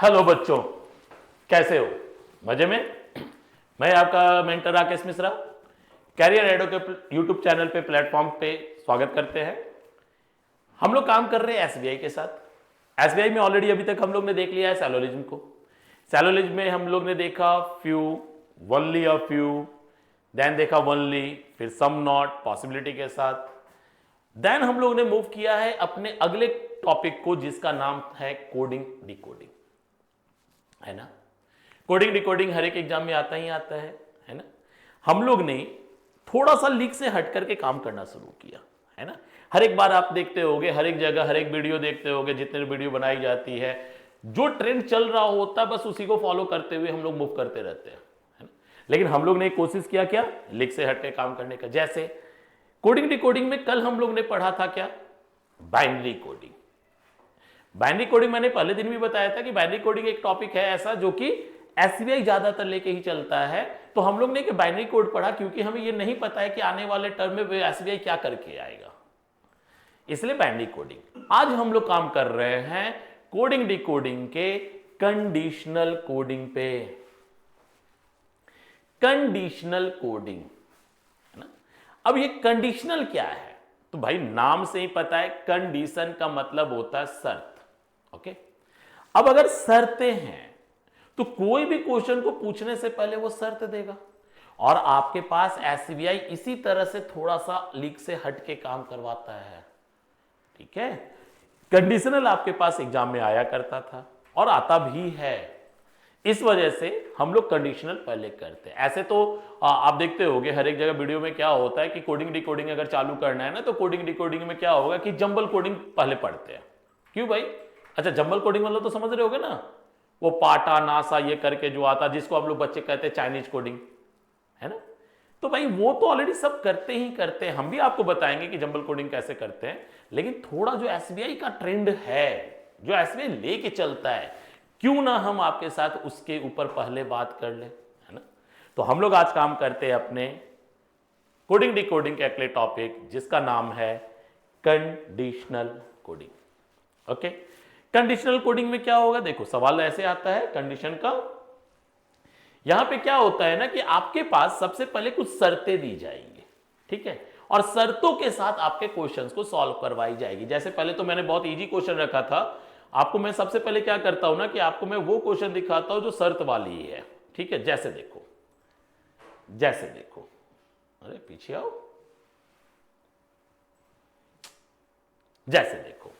Hello बच्चों, कैसे हो? मजे में? मैं आपका मेंटर राकेश मिश्रा कैरियर एडो के यूट्यूब चैनल पे प्लेटफॉर्म पे स्वागत करते हैं। हम लोग काम कर रहे हैं एसबीआई के साथ। एसबीआई में ऑलरेडी अभी तक हम लोग ने देख लिया है सैलोलिज्म को। सैलोलिज्म में हम लोग ने देखा few, only a few, then देखा वनली, फिर सम नॉट पॉसिबिलिटी के साथ। देन हम लोग ने मूव किया है अपने अगले टॉपिक को जिसका नाम है कोडिंग डिकोडिंग, है ना। कोडिंग डिकोडिंग हर एक एग्जाम में आता ही आता है ना। हम लोग ने थोड़ा सा लीक से हट करके काम करना शुरू किया, है ना। हर एक बार आप देखते होगे, हर एक जगह हर एक वीडियो देखते होगे, जितने वीडियो बनाई जाती है, जो ट्रेंड चल रहा होता है बस उसी को फॉलो करते हुए हम लोग मूव करते रहते हैं, है ना। लेकिन हम लोग ने कोशिश किया क्या, लीक से हट के काम करने का। जैसे कोडिंग डिकोडिंग में कल हम लोग ने पढ़ा था क्या, बाइनरी कोडिंग। बाइनरी कोडिंग मैंने पहले दिन भी बताया था कि बाइनरी कोडिंग एक टॉपिक है ऐसा जो कि एसबीआई ज्यादातर लेके ही चलता है। तो हम लोग ने कि बाइनरी कोड पढ़ा क्योंकि हमें ये नहीं पता है कि आने वाले टर्म में एसबीआई क्या करके आएगा, इसलिए बाइनरी कोडिंग। आज हम लोग काम कर रहे हैं कोडिंग डिकोडिंग के कंडीशनल कोडिंग पे। कंडीशनल कोडिंग, है ना। अब ये कंडीशनल क्या है, तो भाई नाम से ही पता है, कंडीशन का मतलब होता है शर्त। ओके, अब अगर शर्तें हैं तो कोई भी क्वेश्चन को पूछने से पहले वो शर्त देगा, और आपके पास एसबीआई इसी तरह से थोड़ा सा लीक से हट के काम करवाता है, ठीक है। कंडीशनल आपके पास एग्जाम में आया करता था और आता भी है, इस वजह से हम लोग कंडीशनल पहले करते हैं। ऐसे तो आप देखते होंगे हर एक जगह वीडियो में क्या होता है कि कोडिंग डिकोडिंग अगर चालू करना है ना, तो कोडिंग डिकोडिंग में क्या होगा कि जंबल कोडिंग पहले पढ़ते हैं। क्यों भाई? अच्छा, जंबल कोडिंग मतलब तो समझ रहे होगे ना, वो पाटा नासा ये करके जो आता, जिसको आप लोग बच्चे कहते हैं चाइनीज कोडिंग, है ना। तो भाई वो तो ऑलरेडी सब करते ही करते हैं, हम भी आपको बताएंगे कि जंबल कोडिंग कैसे करते हैं। लेकिन थोड़ा जो एसबीआई का ट्रेंड है, जो एसबीआई लेके चलता है, क्यों ना हम आपके साथ उसके ऊपर पहले बात कर ले, है ना। तो हम लोग आज काम करते हैं अपने कोडिंग डिकोडिंग के अगले टॉपिक जिसका नाम है conditional coding. Okay, conditional coding में क्या होगा, देखो सवाल ऐसे आता है कंडीशन का। यहां पे क्या होता है ना कि आपके पास सबसे पहले कुछ शर्तें दी जाएंगी, ठीक है, और शर्तों के साथ आपके क्वेश्चंस को सॉल्व करवाई जाएगी। जैसे पहले तो मैंने बहुत इजी क्वेश्चन रखा था आपको। मैं सबसे पहले क्या करता हूं ना कि आपको मैं वो क्वेश्चन दिखाता हूं जो शर्त वाली है, ठीक है। जैसे देखो, जैसे देखो, अरे पीछे आओ, जैसे देखो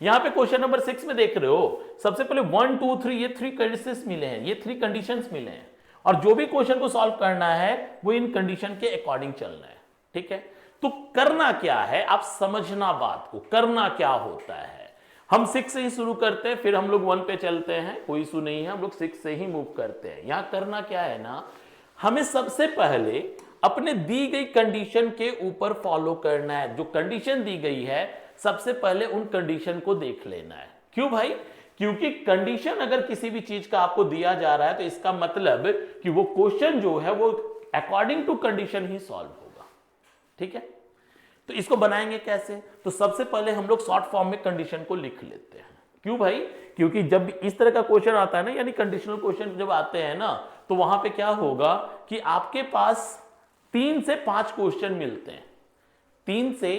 यहां पे क्वेश्चन नंबर 6 में देख रहे हो, सबसे पहले 1 2 3 ये 3 कंडीशंस मिले हैं, ये 3 कंडीशंस मिले हैं, और जो भी क्वेश्चन को सॉल्व करना है वो इन कंडीशन के अकॉर्डिंग चलना है, ठीक है। तो करना क्या है, आप समझना बात को, करना क्या होता है। हम 6 से ही शुरू करते हैं, फिर हम लोग 1 पे चलते हैं, कोई इशू नहीं है, हम लोग 6 से ही मूव करते हैं। यहां करना क्या है ना, हमें सबसे पहले अपने दी गई कंडीशन के ऊपर फॉलो करना है। जो कंडीशन दी गई है सबसे पहले उन कंडीशन को देख लेना है। क्यों भाई? क्योंकि कंडीशन अगर किसी भी चीज का आपको दिया जा रहा है तो इसका मतलब कि वो क्वेश्चन जो है वो अकॉर्डिंग टू कंडीशन ही सॉल्व होगा, ठीक है। तो इसको बनाएंगे कैसे, तो सबसे पहले हम लोग शॉर्ट फॉर्म में कंडीशन को लिख लेते हैं। क्यों भाई? क्योंकि जब इस तरह का क्वेश्चन आता है ना, यानी कंडीशनल क्वेश्चन जब आते हैं ना, तो वहां पे क्या होगा कि आपके पास 3 से 5 क्वेश्चन मिलते हैं, 3 से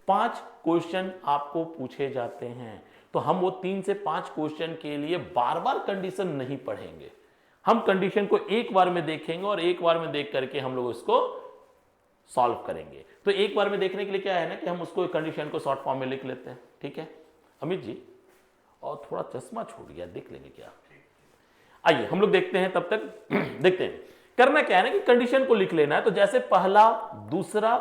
5 क्वेश्चन आपको पूछे जाते हैं। तो हम वो 3 से 5 क्वेश्चन के लिए बार बार कंडीशन नहीं पढ़ेंगे, हम कंडीशन को एक बार में देखेंगे और एक बार में देख करके हम लोग उसको सॉल्व करेंगे। तो एक बार में देखने के लिए क्या है ना कि हम उसको कंडीशन को शॉर्ट फॉर्म में लिख लेते हैं, ठीक है। अमित जी, और थोड़ा चश्मा छूट गया, देख लेंगे क्या? आइए हम लोग देखते हैं, तब तक देखते हैं करना क्या है ना कि कंडीशन को लिख लेना है। तो जैसे पहला, दूसरा,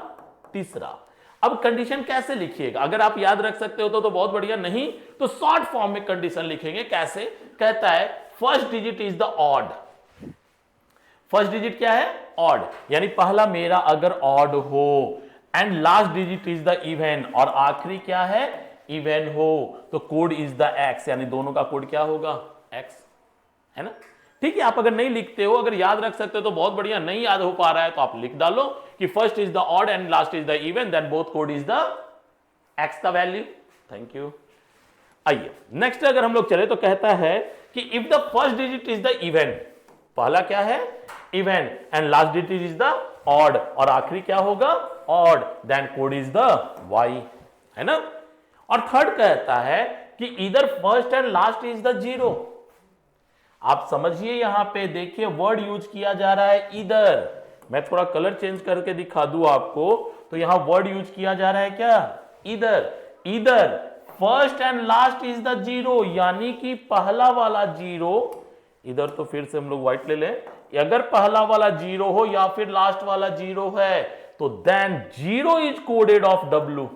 तीसरा। अब कंडीशन कैसे लिखिएगा, अगर आप याद रख सकते हो तो बहुत बढ़िया, नहीं तो शॉर्ट फॉर्म में कंडीशन लिखेंगे। कैसे? कहता है first digit is the odd. First digit क्या है? ऑड, यानी पहला मेरा अगर ऑड हो, and last digit is the even, और आखिरी क्या है? इवन हो, तो कोड इज द एक्स, यानी दोनों का कोड क्या होगा? एक्स, है ना। ठीक है, आप अगर नहीं लिखते हो, अगर याद रख सकते हो तो बहुत बढ़िया, नहीं याद हो पा रहा है तो आप लिख डालो कि first is the odd and last is the even, then both code is the X the value. Thank you. आइए नेक्स्ट अगर हम लोग चले तो कहता है कि if the first digit is the even, पहला क्या है even, and last digit is the odd, और आखिरी क्या होगा odd, then code is the Y, है ना। और थर्ड कहता है कि इधर first and last is the zero. आप समझिए यहां पे देखिए वर्ड यूज किया जा रहा है इधर, मैं थोड़ा कलर चेंज करके दिखा दूं आपको, तो यहां वर्ड यूज किया जा रहा है क्या इधर, इधर first and last is the zero, यानी कि पहला वाला जीरो, इधर तो फिर से हम लोग व्हाइट ले लें, अगर पहला वाला जीरो हो या फिर लास्ट वाला जीरो है तो than zero is coded of W.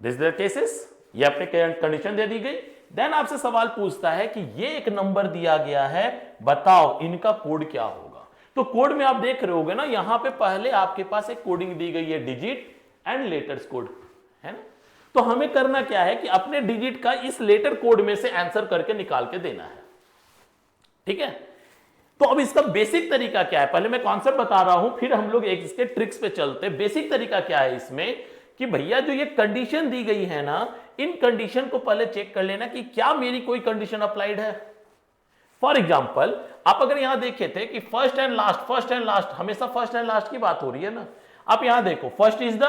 This the cases, ये अपने कंडीशन दे दी गई। देन आपसे सवाल पूछता है कि ये एक नंबर दिया गया है, बताओ इनका कोड क्या होगा। तो कोड में आप देख रहे होगे ना, यहां पे पहले आपके पास एक कोडिंग दी गई है डिजिट एंड लेटर्स कोड, है ना। तो हमें करना क्या है कि अपने डिजिट का इस लेटर कोड में से आंसर करके निकाल के देना है, ठीक है। तो अब इसका बेसिक तरीका क्या है, पहले मैं कॉन्सेप्ट बता रहा हूं, फिर हम लोग एक इसके ट्रिक्स पे चलते हैं। बेसिक तरीका क्या है इसमें कि भैया जो ये कंडीशन दी गई है ना, इन कंडीशन को पहले चेक कर लेना कि क्या मेरी कोई कंडीशन अप्लाइड है। फॉर एग्जाम्पल आप अगर यहां देखे थे कि फर्स्ट एंड लास्ट, हमेशा फर्स्ट एंड लास्ट की बात हो रही है ना। आप यहां देखो first is the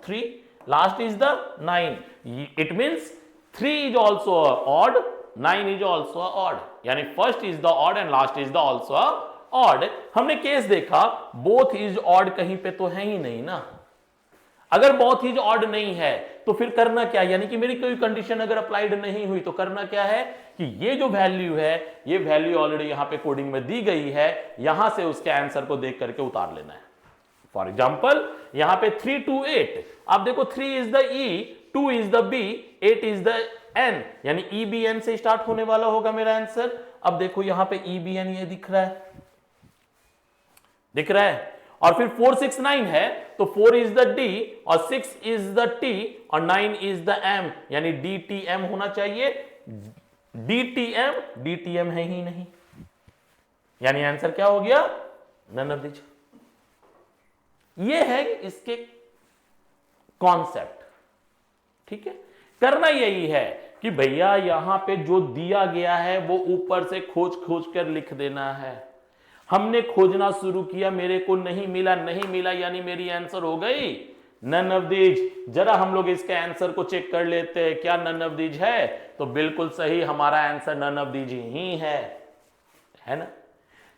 3, last is the 9, it means 3 is also odd, 9 is also odd, यानी first is the odd and last is the also odd. हमने केस देखा बोथ इज ऑड कहीं पे तो है ही नहीं ना। अगर बोथ इज ऑड नहीं है तो फिर करना क्या, यानी कि मेरी कोई कंडीशन अगर अप्लाइड नहीं हुई तो करना क्या है कि ये जो वैल्यू है, ये वैल्यू ऑलरेडी यहां पे कोडिंग में दी गई है, यहां से उसके आंसर को देख करके उतार लेना है। फॉर एग्जाम्पल यहां पे 3 to 8, आप देखो 3 is the E, 2 is the B, 8 is the N, यानी ई बी एन से स्टार्ट होने वाला होगा मेरा आंसर। अब देखो यहां पे ई बी एन ये दिख रहा है, दिख रहा है। और फिर 4 6 9 है तो 4 इज द डी और 6 इज द टी और 9 इज द एम, यानी डी टी एम होना चाहिए। डी टी एम है ही नहीं, यानी आंसर क्या हो गया नन ऑफ दिस। ये है इसके कॉन्सेप्ट, ठीक है। करना यही है कि भैया यहां पे जो दिया गया है वो ऊपर से खोज खोज कर लिख देना है। हमने खोजना शुरू किया, मेरे को नहीं मिला, यानी मेरी आंसर हो गई नन ऑफ दीज। जरा हम लोग इसके आंसर को चेक कर लेते हैं, क्या नन ऑफ दीज है, तो बिल्कुल सही, हमारा आंसर नन ऑफ दीज ही है ना।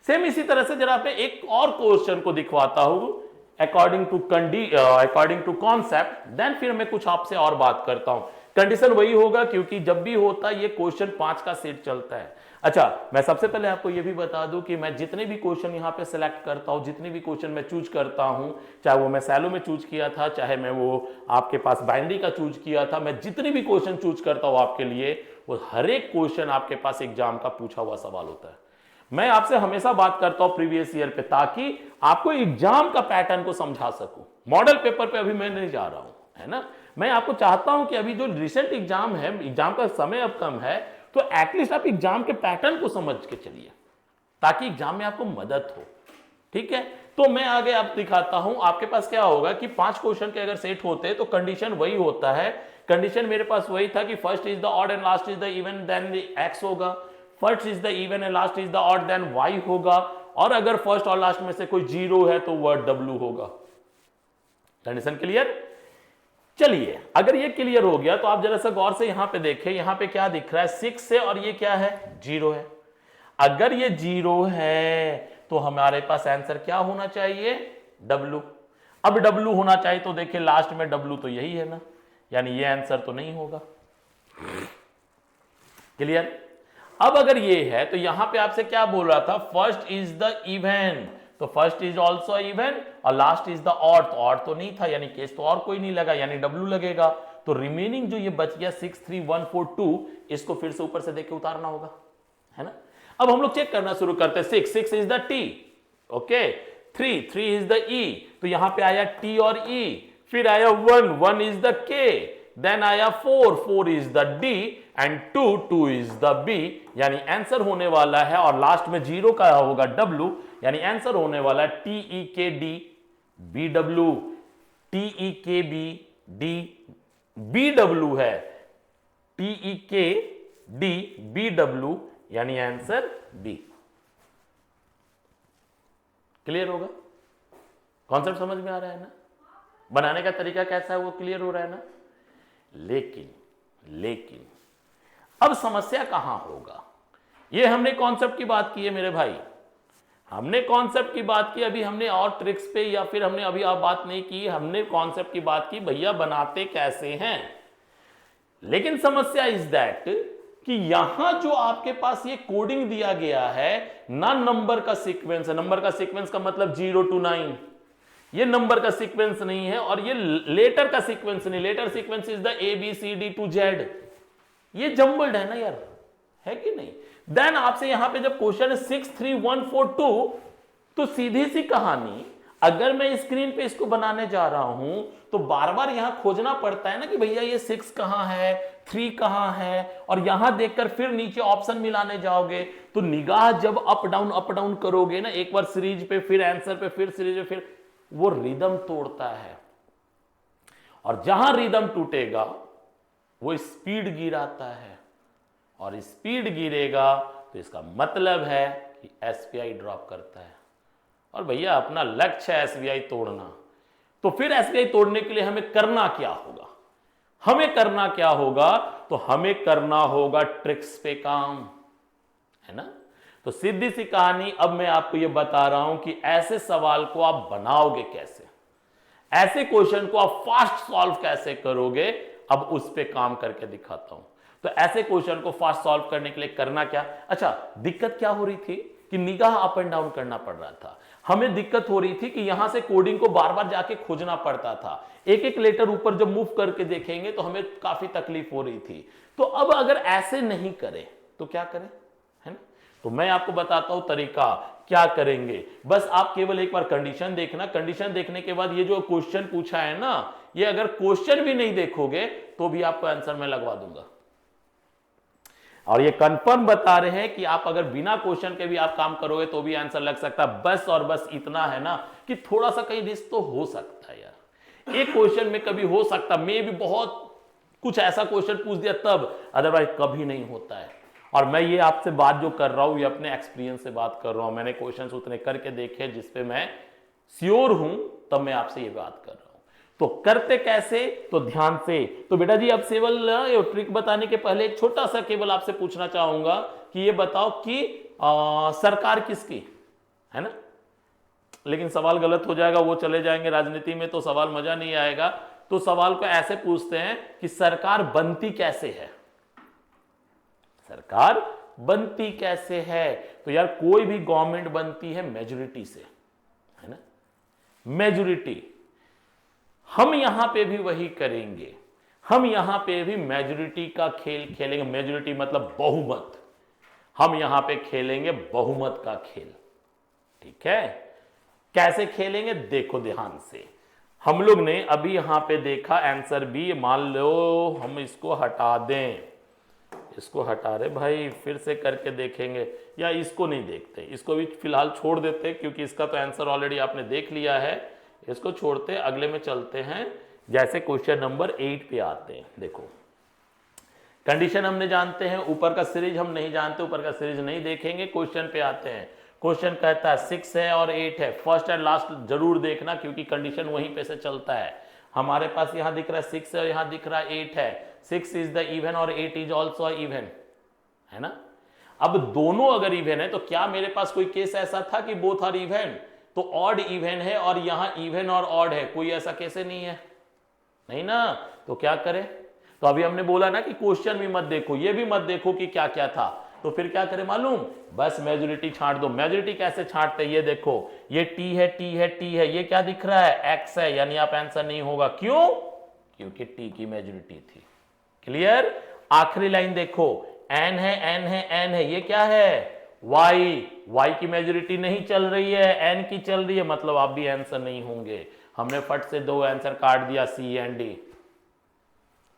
सेम इसी तरह से जरा पे एक और क्वेश्चन को दिखवाता हूं अकॉर्डिंग टू कॉन्सेप्ट, देन फिर मैं कुछ आपसे और बात करता हूं। कंडीशन वही होगा क्योंकि जब भी होता है ये क्वेश्चन 5 का सेट चलता है। अच्छा, मैं सबसे पहले आपको यह भी बता दूं कि मैं जितने भी क्वेश्चन यहां पे सिलेक्ट करता हूं, जितने भी क्वेश्चन मैं चूज करता हूं, चाहे वो मैं सैलो में चूज किया था, चाहे मैं वो आपके पास बाइनरी का चूज किया था, मैं जितने भी क्वेश्चन चूज करता हूं आपके लिए, वो हर एक क्वेश्चन आपके पास एग्जाम का पूछा हुआ सवाल होता है। मैं आपसे हमेशा बात करता हूं प्रीवियस ईयर पे, ताकि आपको एग्जाम का पैटर्न को समझा सकूं। मॉडल पेपर पे अभी मैं नहीं जा रहा हूं, है ना। मैं आपको चाहता हूं कि अभी जो रिसेंट एग्जाम है, एग्जाम का समय अब कम है, तो एटलीस्ट आप एग्जाम के पैटर्न को समझ के चलिए, ताकि एग्जाम में आपको मदद हो, ठीक है। तो मैं आगे आप दिखाता हूं, आपके पास क्या होगा कि 5 क्वेश्चन के अगर सेट होते हैं तो कंडीशन वही होता है। कंडीशन मेरे पास वही था कि first is the odd and last is the even, then X होगा। First is the even and last is the odd, then Y होगा। और अगर फर्स्ट और लास्ट में से कोई जीरो है तो वर्ड डब्ल्यू होगा। Condition clear. चलिए, अगर ये क्लियर हो गया तो आप जरा सा गौर से यहां पे देखें, यहां पे क्या दिख रहा है 6 से, और ये क्या है 0 है। अगर ये 0 है तो हमारे पास आंसर क्या होना चाहिए W। अब W होना चाहिए तो देखिए लास्ट में W तो यही है ना, यानी ये आंसर तो नहीं होगा। क्लियर। अब अगर ये है तो यहां पे आपसे क्या बोल रहा था, फर्स्ट इज द इवन, तो फर्स्ट इज ऑल्सो इवन और लास्ट इज द ऑड, तो ऑड तो नहीं था, यानी केस तो और कोई नहीं लगा, यानी W लगेगा। तो रिमेनिंग जो ये बच गया 6 3 1 4 2, इसको फिर से ऊपर से देख के उतारना होगा, है ना। अब हम लोग चेक करना शुरू करते हैं। 6 is the T, okay. 3 is the E, तो यहां पे आया T और E। फिर आया 1 इज द K, देन आया 4 is the D and 2 is the B, यानी आंसर होने वाला है, और लास्ट में 0 का होगा W, यानी आंसर होने वाला है TEKD BW। TEKB D BW है, TEK डी बी डब्ल्यू, यानी आंसर बी। क्लियर होगा? कॉन्सेप्ट समझ में आ रहा है ना? बनाने का तरीका कैसा है वो क्लियर हो रहा है ना? लेकिन अब समस्या कहां होगा? ये हमने कॉन्सेप्ट की बात की है मेरे भाई, हमने कॉन्सेप्ट की बात की, अभी हमने और ट्रिक्स पे या फिर हमने अभी आप बात नहीं की, हमने कॉन्सेप्ट की बात की भैया बनाते कैसे हैं। लेकिन समस्या इज दैट कि यहां जो आपके पास ये कोडिंग दिया गया है ना, नंबर का सीक्वेंस है। नंबर का सीक्वेंस का मतलब 0 to 9, ये नंबर का सीक्वेंस नहीं है, और ये लेटर का सीक्वेंस नहीं। Letter sequence is the ABCD to Z। ये जम्बल्ड है ना यार, है कि नहीं? देन आपसे यहां पे जब क्वेश्चन है 63142, तो सीधी सी कहानी, अगर मैं स्क्रीन पे इसको बनाने जा रहा हूं तो बार बार यहां खोजना पड़ता है ना कि भैया ये 6 कहां है, 3 कहां है, और यहां देखकर फिर नीचे ऑप्शन मिलाने जाओगे तो निगाह जब अप डाउन करोगे ना, एक बार सीरीज पे, फिर आंसर पे, फिर सीरीज पे, फिर वो रिदम तोड़ता है। और जहां रिदम टूटेगा वो स्पीड गिराता है, और स्पीड गिरेगा तो इसका मतलब है कि एसबीआई ड्रॉप करता है। और भैया अपना लक्ष्य है एसबीआई तोड़ना, तो फिर एसबीआई तोड़ने के लिए हमें करना क्या होगा? हमें करना क्या होगा? तो हमें करना होगा ट्रिक्स पे काम, है ना? तो सीधी सी कहानी, अब मैं आपको यह बता रहा हूं कि ऐसे सवाल को आप बनाओगे कैसे, ऐसे क्वेश्चन को आप फास्ट सॉल्व कैसे करोगे, अब उस पे काम करके दिखाता हूं। तो ऐसे क्वेश्चन को फास्ट सॉल्व करने के लिए करना क्या? अच्छा, दिक्कत क्या हो रही थी कि निगाह अप एंड डाउन करना पड़ रहा था। हमें दिक्कत हो रही थी कि यहां से कोडिंग को बार बार जाके खोजना पड़ता था, एक एक लेटर ऊपर जब मूव करके देखेंगे तो हमें काफी तकलीफ हो रही थी। तो अब अगर ऐसे नहीं करें तो क्या करें, है ना? तो मैं आपको बताता हूं तरीका, क्या करेंगे। बस आप केवल एक बार कंडीशन देखना, कंडीशन देखने के बाद ये जो क्वेश्चन पूछा है ना, ये अगर क्वेश्चन भी नहीं देखोगे तो भी आपको आंसर मैं लगवा दूंगा। और ये कंफर्म बता रहे हैं कि आप अगर बिना क्वेश्चन के भी आप काम करोगे तो भी आंसर लग सकता है। बस और बस इतना है ना कि थोड़ा सा कहीं रिस्क तो हो सकता है यार, एक क्वेश्चन में कभी हो सकता, मे भी बहुत कुछ ऐसा क्वेश्चन पूछ दिया तब, अदरवाइज कभी नहीं होता है। और मैं ये आपसे बात जो कर रहा हूं ये अपने एक्सपीरियंस से बात कर रहा हूं, मैंने क्वेश्चन उतने करके देखे जिसपे मैं श्योर हूं, तब मैं आपसे ये बात कर रहा हूं। तो करते कैसे, तो ध्यान से। तो बेटा जी अब केवल ट्रिक बताने के पहले एक छोटा सा केवल आपसे पूछना चाहूंगा कि ये बताओ कि सरकार किसकी है ना? लेकिन सवाल गलत हो जाएगा, वो चले जाएंगे राजनीति में तो सवाल मजा नहीं आएगा। तो सवाल को ऐसे पूछते हैं कि सरकार बनती कैसे है, सरकार बनती कैसे है? तो यार कोई भी गवर्नमेंट बनती है मेजॉरिटी से, है ना? मेजॉरिटी। हम यहां पे भी वही करेंगे, हम यहां पे भी मेजॉरिटी का खेल खेलेंगे। मेजॉरिटी मतलब बहुमत, हम यहां पे खेलेंगे बहुमत का खेल, ठीक है? कैसे खेलेंगे देखो ध्यान से। हम लोग ने अभी यहां पे देखा आंसर बी, मान लो हम इसको हटा दें, इसको हटा रहे भाई, फिर से करके देखेंगे, या इसको नहीं देखते, इसको भी फिलहाल छोड़ देते क्योंकि इसका तो आंसर ऑलरेडी आपने देख लिया है, इसको छोड़ते अगले में चलते हैं। जैसे क्वेश्चन नंबर 8 पे आते हैं, देखो कंडीशन हमने जानते हैं, ऊपर का सीरीज हम नहीं जानते, ऊपर का सीरीज नहीं देखेंगे, क्वेश्चन पे आते हैं। क्वेश्चन कहता है 6 है और 8 है, फर्स्ट एंड लास्ट जरूर देखना क्योंकि कंडीशन वहीं पे से चलता है। हमारे पास यहां दिख रहा है 6 है और यहां दिख रहा है 8 है, 6 इज द इवन और 8 इज ऑल्सो इवन, है ना? अब दोनों अगर इवन है तो क्या मेरे पास कोई केस ऐसा था कि बोथ आर इवन? तो ऑड इवन है और यहां इवन और ऑड है, कोई ऐसा कैसे नहीं है, नहीं ना? तो क्या करें? तो अभी हमने बोला ना कि क्वेश्चन भी मत देखो, ये भी मत देखो कि क्या क्या था, तो फिर क्या करें मालूम? बस मेजॉरिटी छांट दो। मेजॉरिटी कैसे छांटते हैं ये देखो, ये टी है, टी है, टी है, ये क्या दिख रहा है? एक्स है, यानी आप आंसर नहीं होगा। क्यों? क्योंकि टी की मेजॉरिटी थी। क्लियर? आखिरी लाइन देखो, एन है, एन है, एन है, ये क्या है? वाई, वाई की मेजॉरिटी नहीं चल रही है, एन की चल रही है, मतलब आप भी आंसर नहीं होंगे। हमने फट से 2 आंसर काट दिया, सी एंड डी।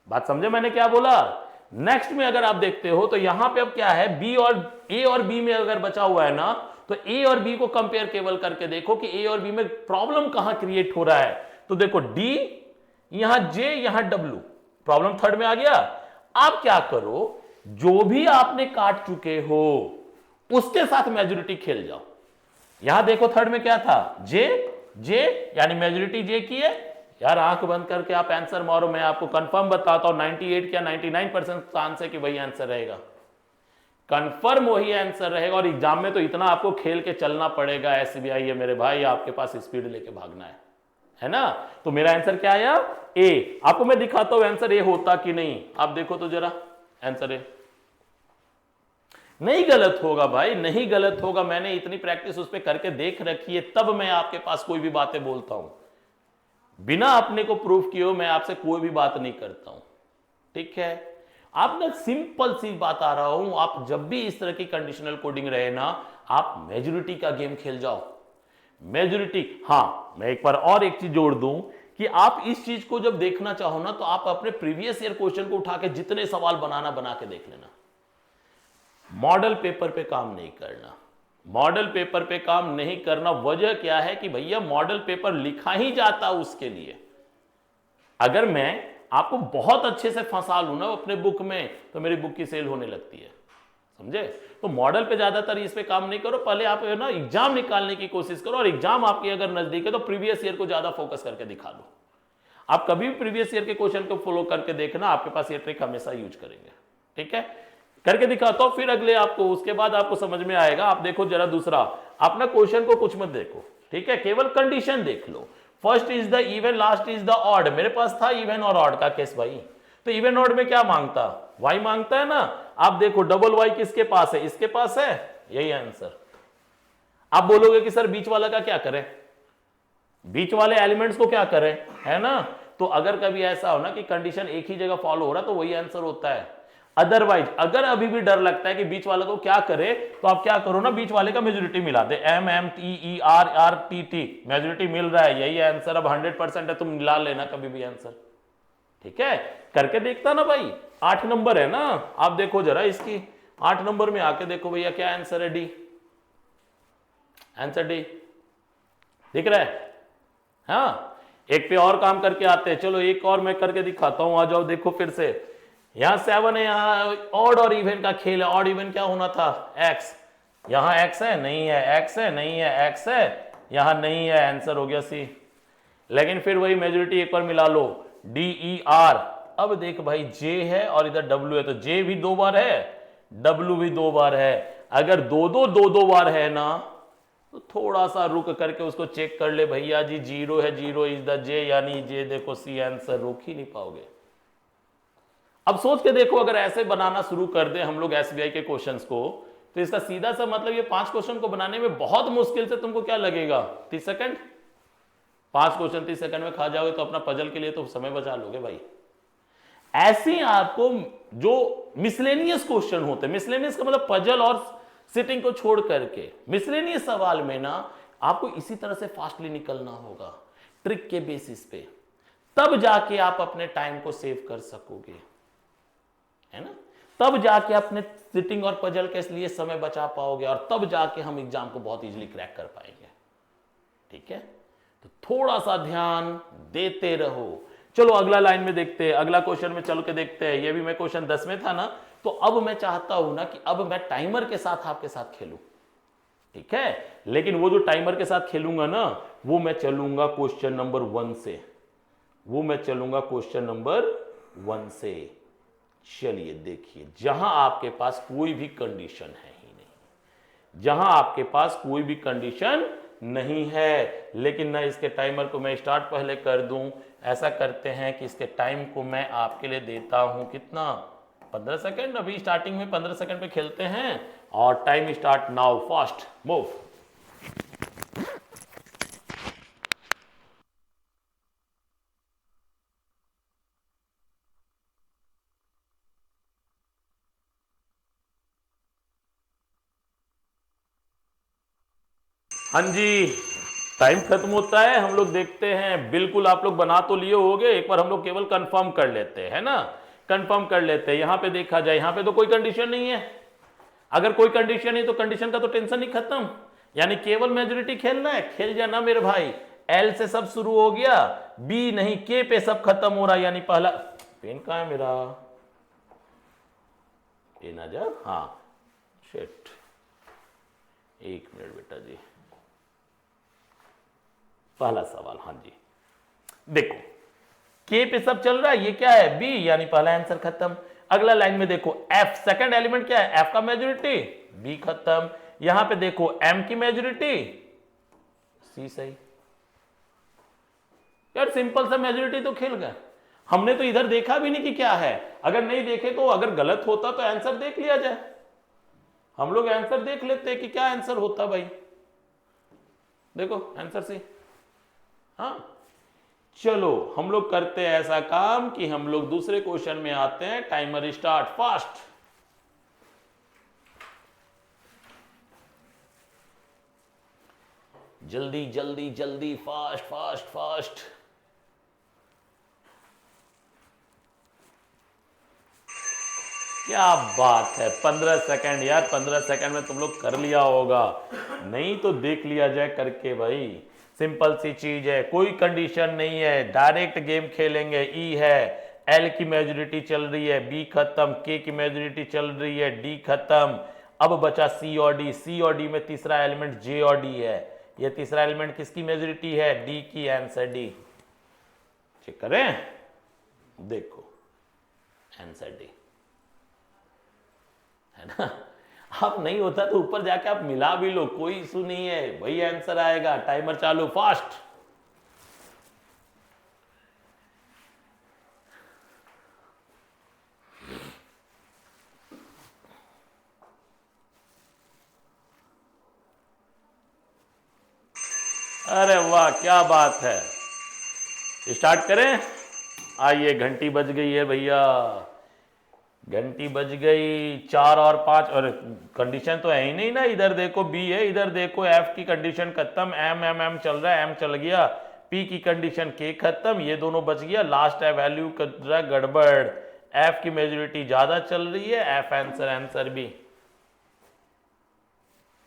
बात समझे मैंने क्या बोला? नेक्स्ट में अगर आप देखते हो तो यहां पे अब क्या है, बी और ए और बी में अगर बचा हुआ है ना, तो ए और बी को कंपेयर केवल करके देखो कि ए और बी में प्रॉब्लम कहां क्रिएट हो रहा है। तो देखो डी, यहां जे, यहां डब्ल्यू, प्रॉब्लम थर्ड में आ गया। आप क्या करो, जो भी आपने काट चुके हो उसके साथ मेजोरिटी खेल जाओ। यहां देखो थर्ड में क्या था, जे, जे यानी मेजोरिटी जे की है। यार आंख बंद करके आप आंसर मारो, मैं आपको कंफर्म बताता हूं 98 क्या 99% चांस है कि वही आंसर रहेगा, कंफर्म वही आंसर रहेगा। और एग्जाम में तो इतना आपको खेल के चलना पड़ेगा, एसबीआई है मेरे भाई, आपके पास स्पीड लेके भागना है ना। तो मेरा आंसर क्या आया, ए। आपको मैं दिखाता हूं आंसर ए होता कि नहीं, आप देखो तो जरा आंसर ए। नहीं गलत होगा भाई, नहीं गलत होगा, मैंने इतनी प्रैक्टिस उस पर करके देख रखी है, तब मैं आपके पास कोई भी बातें बोलता हूं। बिना अपने को प्रूफ किए मैं आपसे कोई भी बात नहीं करता हूं, ठीक है। आप ना सिंपल सी बात आ रहा हूं, आप जब भी इस तरह की कंडीशनल कोडिंग रहे ना, आप मेजोरिटी का गेम खेल जाओ, मेजोरिटी। हां मैं एक बार और एक चीज जोड़ दूं कि आप इस चीज को जब देखना चाहो ना, तो आप अपने प्रीवियस ईयर क्वेश्चन को उठा के जितने सवाल बना के देख लेना। मॉडल पेपर पे काम नहीं करना, मॉडल पेपर पे काम नहीं करना। वजह क्या है कि भैया मॉडल पेपर लिखा ही जाता उसके लिए। अगर मैं आपको बहुत अच्छे से फंसा लूं ना अपने बुक में, तो मेरी बुक की सेल होने लगती है, समझे। तो मॉडल पे ज्यादातर इस पे काम नहीं करो, पहले आप ना एग्जाम निकालने की कोशिश करो। और एग्जाम आपके अगर नजदीक है तो प्रीवियस ईयर को ज्यादा फोकस करके दिखा दो। आप कभी भी प्रीवियस ईयर के क्वेश्चन को फॉलो करके देखना, आपके पास ये ट्रिक हमेशा यूज करेंगे, ठीक है। करके दिखाता हूं, फिर अगले आपको उसके बाद आपको समझ में आएगा। आप देखो जरा दूसरा, अपना क्वेश्चन को कुछ मत देखो, ठीक है, केवल कंडीशन देख लो। First is the even, last is the odd. मेरे पास था इवन और ऑड का केस भाई, तो इवन ऑड में क्या मांगता, वाई मांगता है ना। आप देखो डबल वाई किसके पास है, इसके पास है, यही आंसर। आप बोलोगे कि सर बीच वाला का क्या करें, बीच वाले एलिमेंट्स को क्या करें, है ना। तो अगर कभी ऐसा हो ना कि कंडीशन एक ही जगह फॉलो हो रहा, तो वही आंसर होता है। अदरवाइज अगर अभी भी डर लगता है कि बीच वाले को क्या करे, तो आप क्या करो ना, बीच वाले का मेजोरिटी मिला दे, M M T E R R T T, majority मिल रहा है, यही आंसर। अब 100% है, तुम मिला लेना कभी भी आंसर, ठीक है। करके देखता ना भाई, 8 नंबर है ना, आप देखो जरा इसकी 8 नंबर में आके देखो भैया क्या आंसर है, डी, आंसर डी दिख रहा है। हाँ एक पे और काम करके आते हैं, चलो एक और मैं करके दिखाता हूं, आ जाओ देखो फिर से। यहां 7 है, यहां ऑड और इवन का खेल है। ऑड इवन क्या होना था, एक्स, यहां एक्स है नहीं है, एक्स है नहीं है, एक्स है यहां नहीं है, आंसर हो गया सी। लेकिन फिर वही मेजोरिटी एक बार मिला लो, डी ई आर। अब देख भाई जे है और इधर डब्ल्यू है, तो जे भी 2 बार है, डब्ल्यू भी 2 बार है। अगर दो बार है ना, तो थोड़ा सा रुक करके उसको चेक कर ले भैया जी, 0 है, 0 इज द जे, यानी जे देखो सी आंसर, रोक ही नहीं पाओगे। अब सोच के देखो, अगर ऐसे बनाना शुरू कर दे हम लोग एसबीआई के क्वेश्चंस को, तो इसका सीधा सा मतलब ये 5 क्वेश्चन को बनाने में बहुत मुश्किल से तुमको क्या लगेगा, 30 सेकंड। 5 क्वेश्चन 30 सेकंड में खा जाओगे, तो अपना पजल के लिए तो समय बचा लोगे भाई। ऐसे आपको जो मिसलेनियस क्वेश्चन होते हैं, मिसलेनियस का मतलब पजल और सिटिंग को छोड़ करके, मिसलेनियस सवाल में ना आपको इसी तरह से फास्टली निकलना होगा, ट्रिक के बेसिस पे, तब जाके आप अपने टाइम को सेव कर सकोगे, है ना। तब जाके अपने सिटिंग और पजल के लिए समय बचा पाओगे, और तब जाके हम एग्जाम को बहुत इजीली क्रैक कर पाएंगे, ठीक है। तो थोड़ा सा ध्यान देते रहो। चलो अगला लाइन में देखते हैं, अगला क्वेश्चन में चल के देखते हैं। ये भी मैं क्वेश्चन 10 में था ना, तो अब मैं चाहता हूं ना कि अब मैं टाइमर के साथ आपके साथ खेलूं, ठीक है। लेकिन वो जो टाइमर के साथ खेलूंगा ना, वो मैं चलूंगा क्वेश्चन नंबर 1 से, वो मैं चलूंगा क्वेश्चन नंबर 1 से। चलिए देखिए, जहां आपके पास कोई भी कंडीशन है ही नहीं, जहां आपके पास कोई भी कंडीशन नहीं है, लेकिन ना इसके टाइमर को मैं स्टार्ट पहले कर दूं। ऐसा करते हैं कि इसके टाइम को मैं आपके लिए देता हूं कितना, 15 सेकंड। अभी स्टार्टिंग में 15 सेकंड पे खेलते हैं, और time start now, fast move. हाँ जी, टाइम खत्म होता है, हम लोग देखते हैं। बिल्कुल आप लोग बना तो लिए होगे, एक बार हम लोग केवल कंफर्म कर लेते हैं, है ना, कंफर्म कर लेते हैं। यहां पे देखा जाए, यहां पे तो कोई कंडीशन नहीं है। अगर कोई कंडीशन नहीं तो कंडीशन का तो टेंशन ही खत्म, यानी केवल मेजोरिटी खेलना है, खेल जाना मेरे भाई। एल से सब शुरू हो गया, बी नहीं के पे सब खत्म हो रहा है, यानी पहला पेन कहां है मेरा, 3000, हाँ शिट, एक मिनट बेटा जी, पहला सवाल, हाँ जी देखो के पे सब चल रहा है, ये क्या है बी, यानी पहला आंसर खत्म। अगला लाइन में देखो एफ, सेकंड एलिमेंट क्या है, एफ का मेजोरिटी बी, खत्म। यहां पे देखो एम की मेजोरिटी सी, सही। यार सिंपल सा मेजोरिटी तो खेल गया, हमने तो इधर देखा भी नहीं कि क्या है। अगर नहीं देखे तो अगर गलत होता तो आंसर देख लिया जाए, हम लोग आंसर देख लेते कि क्या आंसर होता भाई। देखो आंसर सी, हाँ। चलो हम लोग करते हैं ऐसा काम कि हम लोग दूसरे क्वेश्चन में आते हैं। Timer start, fast. जल्दी जल्दी जल्दी, फास्ट फास्ट फास्ट। क्या बात है, 15 सेकंड यार, 15 सेकंड में तुम लोग कर लिया होगा, नहीं तो देख लिया जाए करके भाई। सिंपल सी चीज है, कोई कंडीशन नहीं है, डायरेक्ट गेम खेलेंगे। ई है, एल की मेजोरिटी चल रही है, बी खत्म, के की मेजोरिटी चल रही है, डी खत्म। अब बचा सी और डी, सी और डी में तीसरा एलिमेंट जे और डी है। ये तीसरा एलिमेंट किसकी मेजोरिटी है, डी की, आंसर डी। चेक करें, देखो आंसर डी है ना। अब नहीं होता तो ऊपर जाके आप मिला भी लो, कोई इशू नहीं है, वही आंसर आएगा। टाइमर चालू, फास्ट। अरे वाह, क्या बात है, स्टार्ट करें। आइए, घंटी बज गई है भैया, घंटी बज गई। 4 और 5, और कंडीशन तो है ही नहीं ना। इधर देखो बी है, इधर देखो एफ की कंडीशन खत्म, एम एम एम चल रहा है, एम चल गया, पी की कंडीशन के खत्म, ये दोनों बच गया। लास्ट है वैल्यू कर रहा गड़बड़, एफ की मेजोरिटी ज्यादा चल रही है, F answer, answer B.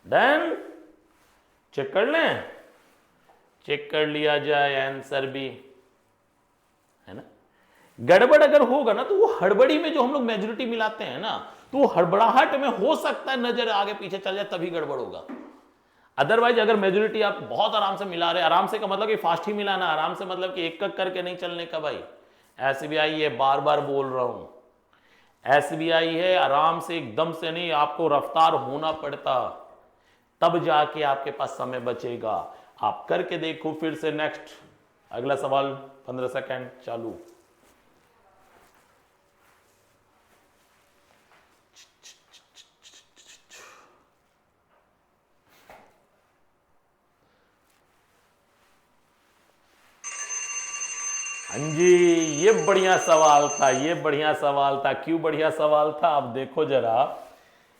Done, check कर लें, चेक कर लिया जाए, आंसर बी है ना। गड़बड़ अगर होगा ना तो वो हड़बड़ी में जो हम लोग मेजोरिटी मिलाते हैं ना, तो वो हड़बड़ाहट में हो सकता है नजर आगे पीछे चल जाए, तभी गड़बड़ होगा। अदरवाइज अगर मेजोरिटी आप बहुत आराम से मिला रहे, आराम से का मतलब कि फास्ट ही मिलाना, आराम से मतलब कि एक करके नहीं चलने का भाई। एसबीआई है, बार बार बोल रहा हूं, एसबीआई है, आराम से एकदम से नहीं, आपको रफ्तार होना पड़ता, तब जाके आपके पास समय बचेगा। आप करके देखो फिर से। नेक्स्ट, अगला सवाल, 15 सेकंड चालू। हाँ जी, ये बढ़िया सवाल था, ये बढ़िया सवाल था। क्यों बढ़िया सवाल था, अब देखो जरा।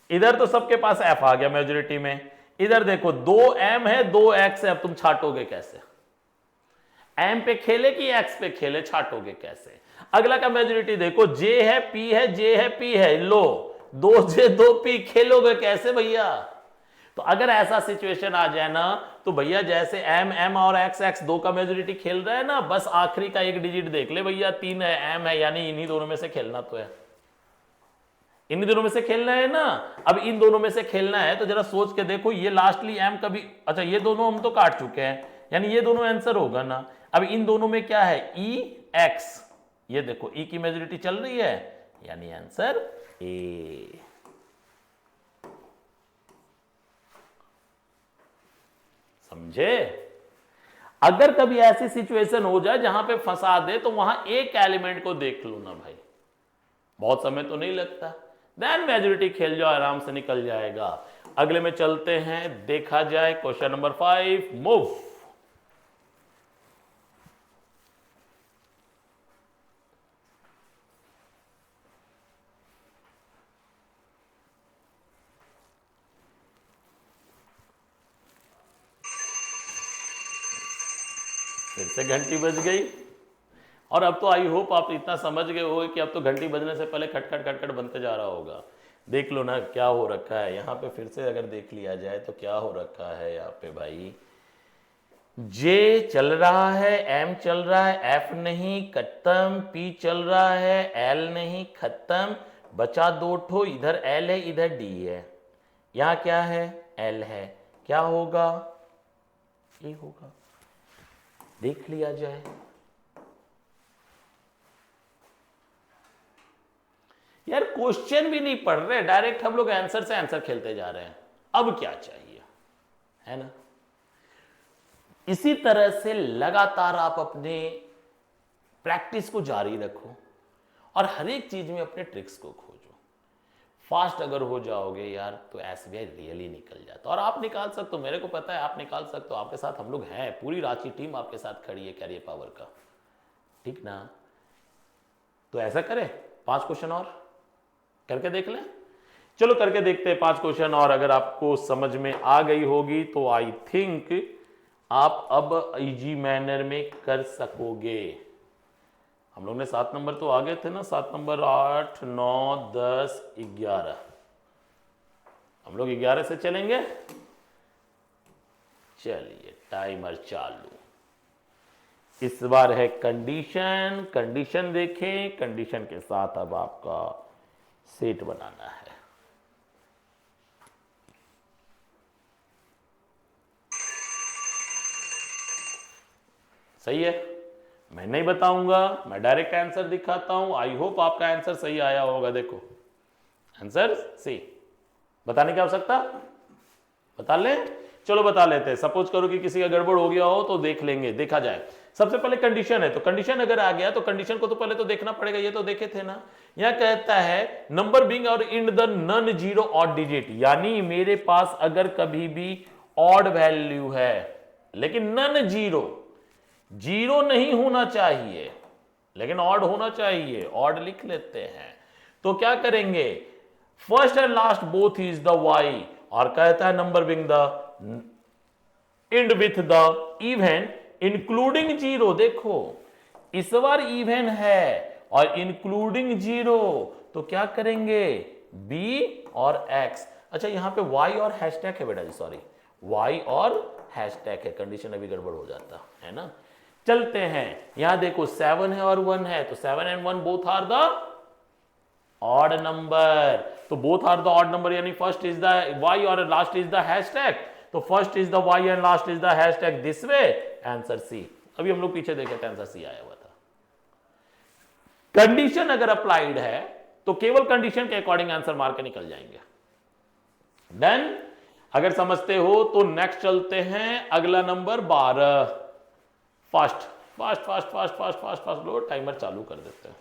इधर तो सबके पास एफ आ गया मेजोरिटी में, इधर देखो 2 एम है 2 एक्स है, अब तुम छाटोगे कैसे? एम पे खेले कि एक्स पे खेले, छाटोगे कैसे? अगला का मेजोरिटी देखो, जे है पी है, जे है पी है, लो 2 जे 2 पी, खेलोगे कैसे भैया? तो अगर ऐसा सिचुएशन आ जाए ना, तो भैया जैसे एम एम और एक्स एक्स दो का मेजोरिटी खेल रहा है ना, बस आखिरी का एक डिजिट देख ले भैया, 3 है, एम है, यानी इन्हीं दोनों में से खेलना तो है, इन्हीं दोनों में से खेलना है ना। अब इन दोनों में से खेलना है तो जरा सोच के देखो, ये लास्टली एम कभी, अच्छा ये दोनों हम तो काट चुके हैं, यानी ये दोनों आंसर होगा ना। अब इन दोनों में क्या है, ई एक्स, ये देखो ई की मेजोरिटी चल रही है, यानी आंसर ए। समझे? अगर कभी ऐसी सिचुएशन हो जाए जहां पे फंसा दे, तो वहां एक एलिमेंट को देख लो ना भाई, बहुत समय तो नहीं लगता, देन मेजोरिटी खेल जाओ, आराम से निकल जाएगा। अगले में चलते हैं, देखा जाए क्वेश्चन नंबर 5, मूव। फिर से घंटी बज गई, और अब तो आई होप आप इतना समझ गए हो कि अब तो घंटी बजने से पहले खटखट खटखट बनते जा रहा होगा। देख लो ना क्या हो रखा है यहाँ पे, फिर से अगर देख लिया जाए तो क्या हो रखा है यहाँ पे भाई। जे चल रहा है, एम चल रहा है, एफ नहीं खत्म, पी चल रहा है, एल नहीं खत्म, बचा दो ठो, इधर एल है इधर डी है, यहां क्या है एल है, क्या होगा ए होगा, देख लिया जाए। यार क्वेश्चन भी नहीं पढ़ रहे, डायरेक्ट हम लोग आंसर से आंसर खेलते जा रहे हैं, अब क्या चाहिए, है ना। इसी तरह से लगातार आप अपने प्रैक्टिस को जारी रखो और हर एक चीज में अपने ट्रिक्स को खोजो। फास्ट अगर हो जाओगे यार तो एसबीआई रियली निकल जाता, और आप निकाल सकते हो, मेरे को पता है आप निकाल सकते हो, आपके साथ हम लोग हैं, पूरी रांची टीम आपके साथ खड़ी है कैरियर पावर का, ठीक ना। तो ऐसा करें 5 क्वेश्चन और करके देख लें, चलो करके देखते हैं 5 क्वेश्चन और। अगर आपको समझ में आ गई होगी तो आई थिंक आप अब इजी मैनर में कर सकोगे। हम लोग ने 7 नंबर तो आगे थे ना, 7 नंबर 8 9 10 11, हम लोग 11 से चलेंगे। चलिए टाइमर चालू। इस बार है कंडीशन, कंडीशन देखें, कंडीशन के साथ अब आपका सेट बनाना है। सही है, मैं नहीं बताऊंगा, मैं डायरेक्ट आंसर दिखाता हूं। आई होप आपका आंसर सही आया होगा। देखो आंसर सी, बताने की आवश्यकता, बता ले, चलो बता लेते हैं। सपोज करो कि किसी का गड़बड़ हो गया हो तो देख लेंगे, देखा जाए। सबसे पहले कंडीशन है, तो कंडीशन अगर आ गया तो कंडीशन को तो पहले तो देखना पड़ेगा, ये तो देखे थे ना। यह कहता है नंबर बीइंग और in the non zero odd digit, यानी मेरे पास अगर कभी भी ऑड वैल्यू है लेकिन नॉन जीरो, जीरो नहीं होना चाहिए लेकिन ऑड होना चाहिए, ऑड लिख लेते हैं। तो क्या करेंगे, first and last both is the Y, और कहता है number being the end with the even including zero. देखो इस बार इवन है और इंक्लूडिंग जीरो, तो क्या करेंगे बी और एक्स। अच्छा यहां पे वाई और हैशटैग है बेटा जी, सॉरी वाई और हैशटैग है, कंडीशन अभी गड़बड़ हो जाता है ना। चलते हैं, यहां देखो 7 है और 1 है, तो 7 and 1 both are the odd number, तो both are the odd number, यानी फर्स्ट इज द वाई और लास्ट इज द हैशटैग, तो first is the Y and last is the hashtag, this way answer C. अभी हम लोग पीछे देखे थे आंसर सी आया हुआ था। कंडीशन अगर अप्लाइड है तो केवल कंडीशन के अकॉर्डिंग आंसर मार के निकल जाएंगे। डन, अगर समझते हो तो नेक्स्ट चलते हैं, अगला number 12। Fast fast fast fast fast fast fast लो, टाइमर चालू कर देते हैं।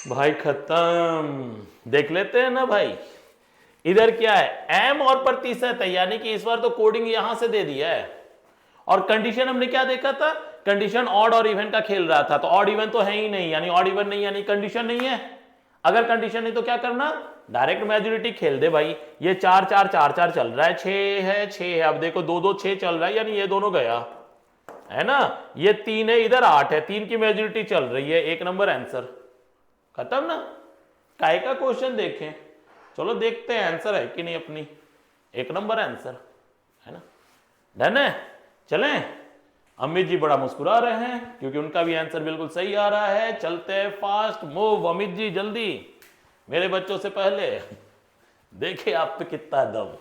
भाई खत्म, देख लेते हैं ना भाई। इधर क्या है एम और प्रतिशत है, यानी कि इस बार तो कोडिंग यहां से दे दिया है। और कंडीशन हमने क्या देखा था, कंडीशन ऑड और इवन का खेल रहा था, तो ऑड इवन तो है ही नहीं, यानी ऑड इवन नहीं यानी कंडीशन नहीं है। अगर कंडीशन नहीं तो क्या करना, डायरेक्ट मेजोरिटी खेल दे भाई। ये 4 4 4 4 चल रहा है, 6 है 6 है, अब देखो 2 2 6 चल रहा है, यानी ये दोनों गया है ना। ये 3 है इधर 8 है, 3 की मेजोरिटी चल रही है, 1 नंबर आंसर खत्म ना। काय का क्वेश्चन देखें, चलो देखते हैं आंसर है कि नहीं अपनी, 1 नंबर आंसर है ना। डन है, चलें। अमित जी बड़ा मुस्कुरा रहे हैं क्योंकि उनका भी आंसर बिल्कुल सही आ रहा है। चलते हैं फास्ट मूव, अमित जी जल्दी मेरे बच्चों से पहले, देखिए आप पे कितना दम।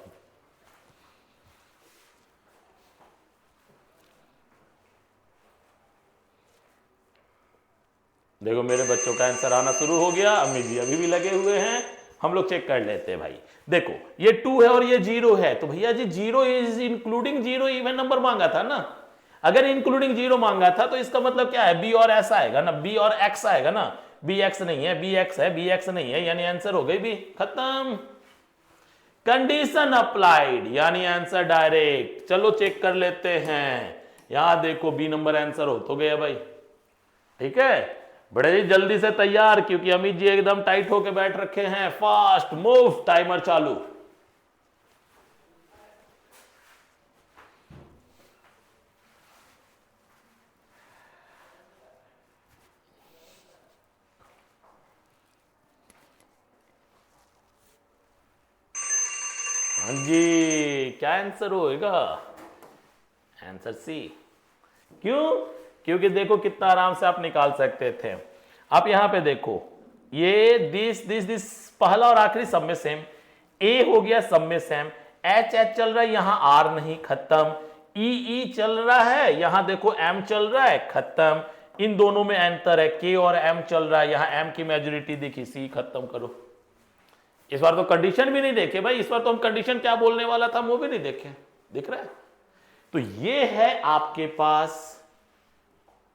देखो मेरे बच्चों का आंसर आना शुरू हो गया, अमित जी अभी भी लगे हुए हैं, हम लोग चेक कर लेते हैं भाई। देखो ये 2 है और ये 0 है, तो भैया जी 0 is including zero, even number मांगा था ना। अगर इंक्लूडिंग जीरो मांगा था तो इसका मतलब क्या है, बी और एस आएगा ना, बी और एक्स आएगा ना। बी एक्स नहीं है, बी एक्स है, बी एक्स नहीं है, यानी आंसर हो गई बी, खत्म। कंडीशन अप्लाइड यानी आंसर डायरेक्ट। चलो चेक कर लेते हैं, यहां देखो बी नंबर आंसर हो तो गया भाई, ठीक है। बड़े जी जल्दी से तैयार, क्योंकि अमित जी एकदम टाइट होके बैठ रखे हैं। फास्ट मूव, टाइमर चालू। हाँ जी, क्या आंसर होएगा? Answer C. क्यों? क्योंकि देखो कितना आराम से आप निकाल सकते थे। आप यहां पे देखो, ये दिस पहला और आखिरी सब में सेम, ए हो गया सब में सेम, एच एच चल रहा है, यहां आर नहीं, खत्म। ई चल रहा है, यहां देखो एम चल रहा है, खत्म। इन दोनों में अंतर है, के और एम चल रहा है, यहां एम की मेजोरिटी दिखी, सी, खत्म करो। इस बार तो कंडीशन भी नहीं देखे भाई, इस बार तो हम कंडीशन क्या बोलने वाला था वो भी नहीं देखे, दिख रहा है? तो ये है आपके पास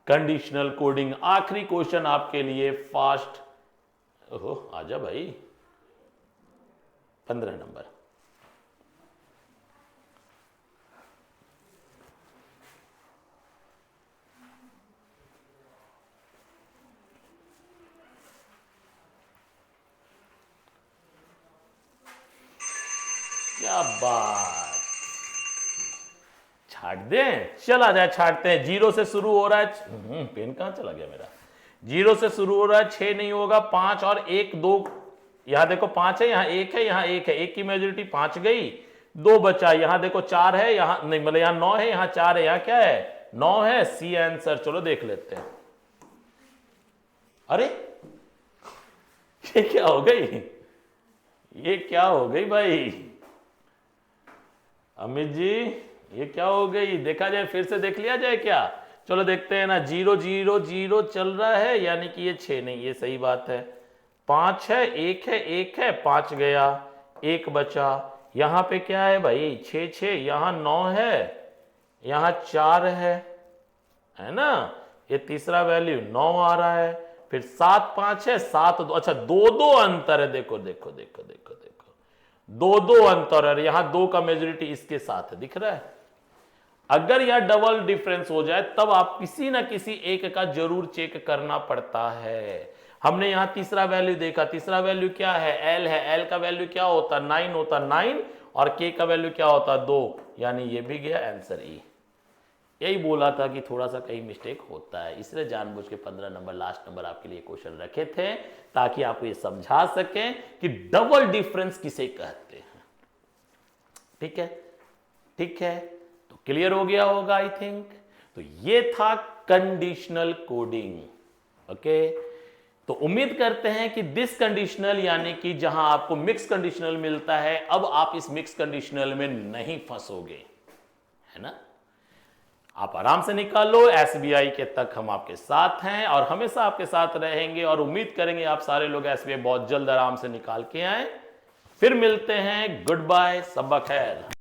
कंडीशनल कोडिंग। आखिरी क्वेश्चन आपके लिए फास्ट। ओहो, आजा भाई, 15 नंबर। क्या बात, छाट दें, चला जाए, छाटते हैं। 0 से शुरू हो रहा है, पेन कहां चला गया मेरा? 0 से शुरू हो रहा है, 6 नहीं होगा, 5 और 1, 2, यहां देखो 5 है, यहां 1 है, यहां 1 है, 1 की मेजोरिटी 5 गई, 2 बचा, यहां देखो 4 है, यहां नहीं, मतलब यहां 9 है, यहां 4 है, यहां क्या है? 9 है, सी आंसर। चलो देख लेते हैं। अरे ये क्या हो गई? ये क्या हो गई भाई अमित जी? ये क्या हो गई? देखा जाए, फिर से देख लिया जाए क्या? चलो देखते हैं ना। 0 0 0 चल रहा है, यानी कि ये 6 नहीं, ये सही बात है। 5 है, 1 है, 1 है, 5 गया, 1 बचा। यहां पे क्या है भाई? 6 6, यहां 9 है, यहां 4 है ना? ये तीसरा वैल्यू 9 आ रहा है, फिर 7 5 है, 7 2, अच्छा 2 2 अंतर है, देखो देखो देखो देखो देखो, 2 2 अंतर है, यहां 2 का मेजोरिटी इसके साथ है, दिख रहा है? अगर यह डबल डिफरेंस हो जाए तब आप किसी ना किसी एक का जरूर चेक करना पड़ता है। हमने यहां तीसरा वैल्यू देखा, तीसरा वैल्यू क्या है? एल है, एल का वैल्यू क्या होता? 9 होता, 9, और के का वैल्यू क्या होता? 2, यानी ये भी गया आंसर ई। यही बोला था कि थोड़ा सा कहीं मिस्टेक होता है, इसलिए जानबूझ के 15 नंबर लास्ट नंबर आपके लिए क्वेश्चन रखे थे, ताकि आप ये समझा सकें कि डबल डिफरेंस किसे कहते हैं। ठीक है, ठीक है, तो क्लियर हो गया होगा आई थिंक। तो ये था कंडीशनल कोडिंग। ओके, तो उम्मीद करते हैं कि दिस कंडीशनल, यानी कि जहां आपको मिक्स कंडीशनल मिलता है, अब आप इस मिक्स कंडीशनल में नहीं फंसोगे, है ना? आप आराम से निकाल लो। एसबीआई के तक हम आपके साथ हैं और हमेशा आपके साथ रहेंगे, और उम्मीद करेंगे आप सारे लोग एसबीआई बहुत जल्द आराम से निकाल के आए। फिर मिलते हैं, गुड बाय, सबा खैर।